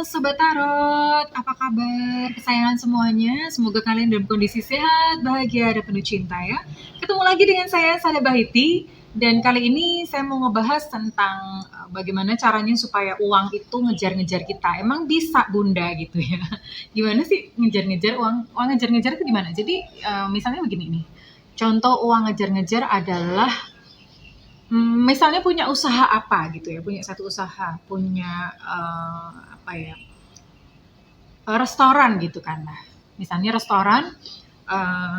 Sobat Tarot, apa kabar kesayangan semuanya? Semoga kalian dalam kondisi sehat, bahagia, dan penuh cinta ya. Ketemu lagi dengan saya, Sada Bahiti. Dan kali ini saya mau ngebahas tentang bagaimana caranya supaya uang itu ngejar-ngejar kita. Emang bisa bunda gitu ya? Gimana sih ngejar-ngejar uang? Uang ngejar-ngejar itu gimana? Jadi misalnya begini nih. Contoh uang ngejar-ngejar adalah misalnya punya usaha apa gitu ya, punya satu usaha, punya apa ya, restoran gitu kan. Nah, misalnya restoran, eh,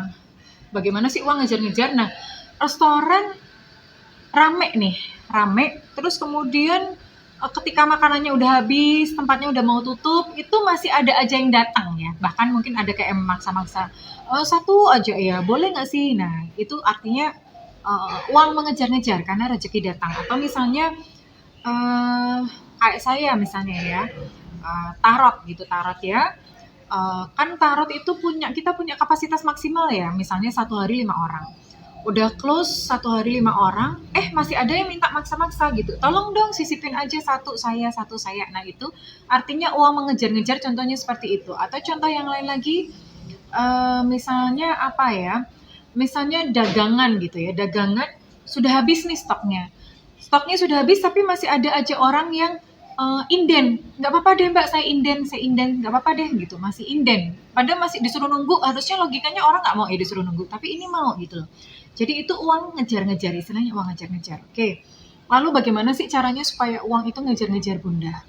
bagaimana sih uang ngejar-ngejar? Nah, restoran rame nih, rame, terus kemudian ketika makanannya udah habis, tempatnya udah mau tutup, itu masih ada aja yang datang ya. Bahkan mungkin ada kayak memaksa-maksa, satu aja ya, boleh nggak sih? Nah, itu artinya uang mengejar-ngejar karena rezeki datang. Atau misalnya eh, kayak saya misalnya ya, tarot gitu, tarot ya. Kan tarot itu kita punya kapasitas maksimal ya, misalnya satu hari 5 orang. Udah close satu hari 5 orang, masih ada yang minta maksa-maksa gitu. Tolong dong sisipin aja satu saya, satu saya. Nah itu artinya uang mengejar-ngejar, contohnya seperti itu. Atau contoh yang lain lagi, misalnya apa ya, misalnya dagangan gitu ya, dagangan sudah habis nih stoknya. Stoknya sudah habis tapi masih ada aja orang yang inden. Nggak apa-apa deh mbak, saya inden, nggak apa-apa deh gitu, masih inden. Padahal masih disuruh nunggu, harusnya logikanya orang nggak mau disuruh nunggu, tapi ini mau gitu loh. Jadi itu uang ngejar-ngejar, istilahnya uang ngejar-ngejar. Oke, lalu bagaimana sih caranya supaya uang itu ngejar-ngejar bunda?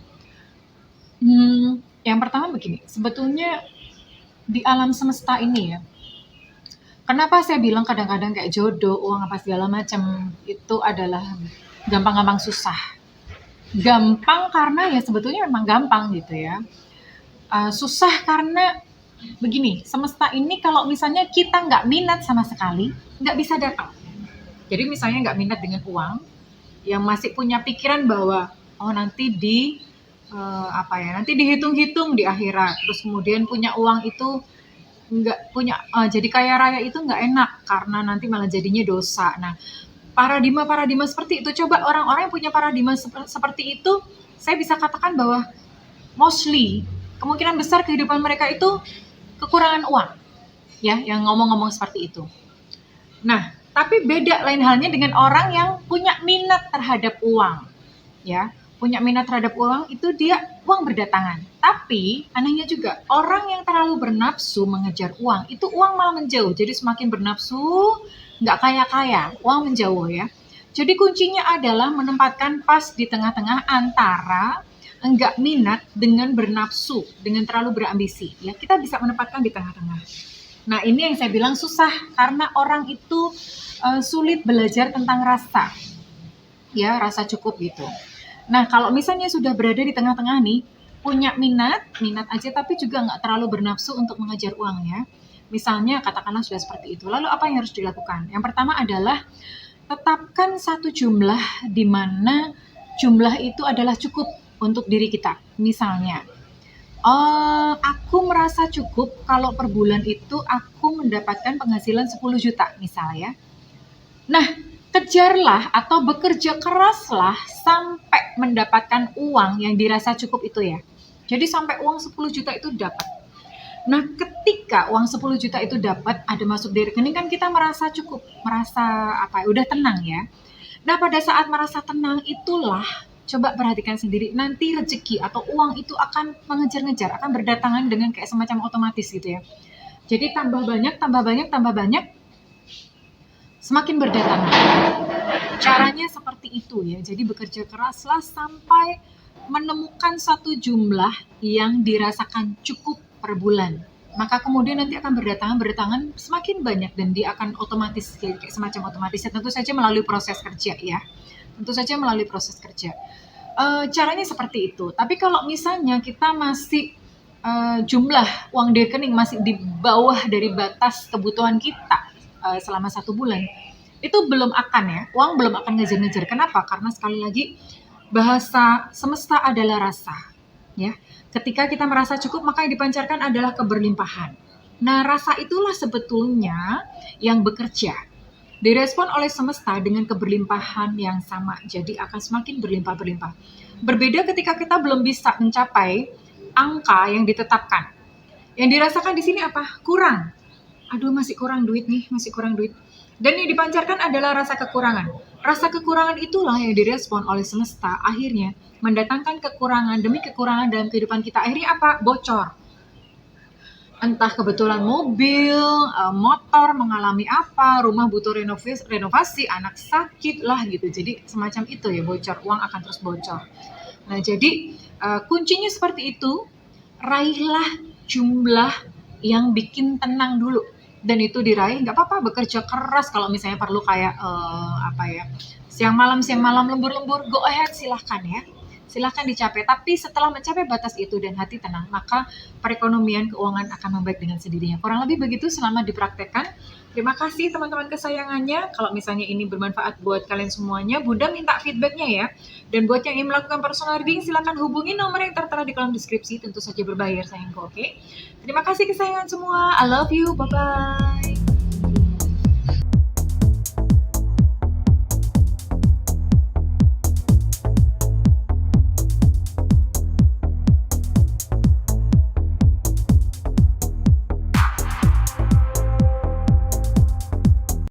Yang pertama begini, sebetulnya di alam semesta ini ya, kenapa saya bilang kadang-kadang kayak jodoh, uang apa segala macam itu adalah gampang-gampang susah. Gampang karena ya sebetulnya memang gampang gitu ya. Susah karena begini, semesta ini kalau misalnya kita nggak minat sama sekali, nggak bisa datang. Jadi misalnya nggak minat dengan uang, yang masih punya pikiran bahwa oh nanti nanti dihitung-hitung di akhirat, terus kemudian punya uang itu nggak punya, jadi kaya raya itu nggak enak karena nanti malah jadinya dosa. Nah, paradigma seperti itu, coba orang-orang yang punya paradigma seperti itu, saya bisa katakan bahwa mostly kemungkinan besar kehidupan mereka itu kekurangan uang, ya, yang ngomong-ngomong seperti itu. Nah, tapi beda lain halnya dengan orang yang punya minat terhadap uang, ya, punya minat terhadap uang itu dia uang berdatangan. Tapi anehnya juga orang yang terlalu bernafsu mengejar uang itu uang malah menjauh. Jadi semakin bernafsu nggak kaya-kaya, uang menjauh ya. Jadi kuncinya adalah menempatkan pas di tengah-tengah antara enggak minat dengan bernafsu, dengan terlalu berambisi. Ya, kita bisa menempatkan di tengah-tengah. Nah, ini yang saya bilang susah karena orang itu sulit belajar tentang rasa. Ya, rasa cukup gitu. Nah, kalau misalnya sudah berada di tengah-tengah nih, punya minat aja tapi juga nggak terlalu bernafsu untuk mengejar uang ya. Misalnya katakanlah sudah seperti itu. Lalu apa yang harus dilakukan? Yang pertama adalah tetapkan satu jumlah di mana jumlah itu adalah cukup untuk diri kita. Misalnya, aku merasa cukup kalau per bulan itu aku mendapatkan penghasilan 10 juta misalnya. Nah, kejarlah atau bekerja keraslah sampai mendapatkan uang yang dirasa cukup itu ya. Jadi sampai uang 10 juta itu dapat. Nah, ketika uang 10 juta itu dapat, ada masuk di rekening, kan kita merasa cukup, merasa udah tenang ya. Nah, pada saat merasa tenang itulah, coba perhatikan sendiri, nanti rezeki atau uang itu akan mengejar-ngejar, akan berdatangan dengan kayak semacam otomatis gitu ya. Jadi tambah banyak, tambah banyak, tambah banyak, semakin berdatangan. Caranya seperti itu ya. Jadi bekerja keraslah sampai menemukan satu jumlah yang dirasakan cukup per bulan. Maka kemudian nanti akan berdatangan semakin banyak dan dia akan otomatis, kayak semacam otomatis. Tentu saja melalui proses kerja ya. Tentu saja melalui proses kerja. Caranya seperti itu. Tapi kalau misalnya kita masih jumlah uang di rekening masih di bawah dari batas kebutuhan kita selama 1 bulan, itu belum akan ya, uang belum akan ngejar-ngejar. Kenapa? Karena sekali lagi bahasa semesta adalah rasa. Ya, ketika kita merasa cukup maka yang dipancarkan adalah keberlimpahan. Nah, rasa itulah sebetulnya yang bekerja. Direspon oleh semesta dengan keberlimpahan yang sama. Jadi akan semakin berlimpah-berlimpah. Berbeda ketika kita belum bisa mencapai angka yang ditetapkan. Yang dirasakan di sini apa? Kurang. Aduh, masih kurang duit nih, masih kurang duit. Dan yang dipancarkan adalah rasa kekurangan. Rasa kekurangan itulah yang direspon oleh semesta, akhirnya mendatangkan kekurangan demi kekurangan dalam kehidupan kita. Akhirnya apa? Bocor. Entah kebetulan mobil, motor mengalami apa, rumah butuh renovasi, anak sakit lah gitu. Jadi semacam itu ya, bocor, uang akan terus bocor. Nah, jadi kuncinya seperti itu, raihlah jumlah yang bikin tenang dulu. Dan itu diraih, nggak apa-apa bekerja keras kalau misalnya perlu kayak siang malam lembur-lembur, go ahead silahkan ya. Silahkan dicapai, tapi setelah mencapai batas itu dan hati tenang, maka perekonomian keuangan akan membaik dengan sendirinya. Kurang lebih begitu, selamat dipraktekkan. Terima kasih teman-teman kesayangannya. Kalau misalnya ini bermanfaat buat kalian semuanya, Bunda minta feedbacknya ya. Dan buat yang ingin melakukan personal reading, silakan hubungi nomor yang tertera di kolom deskripsi. Tentu saja berbayar sayangku, oke? Terima kasih kesayangan semua. I love you. Bye-bye.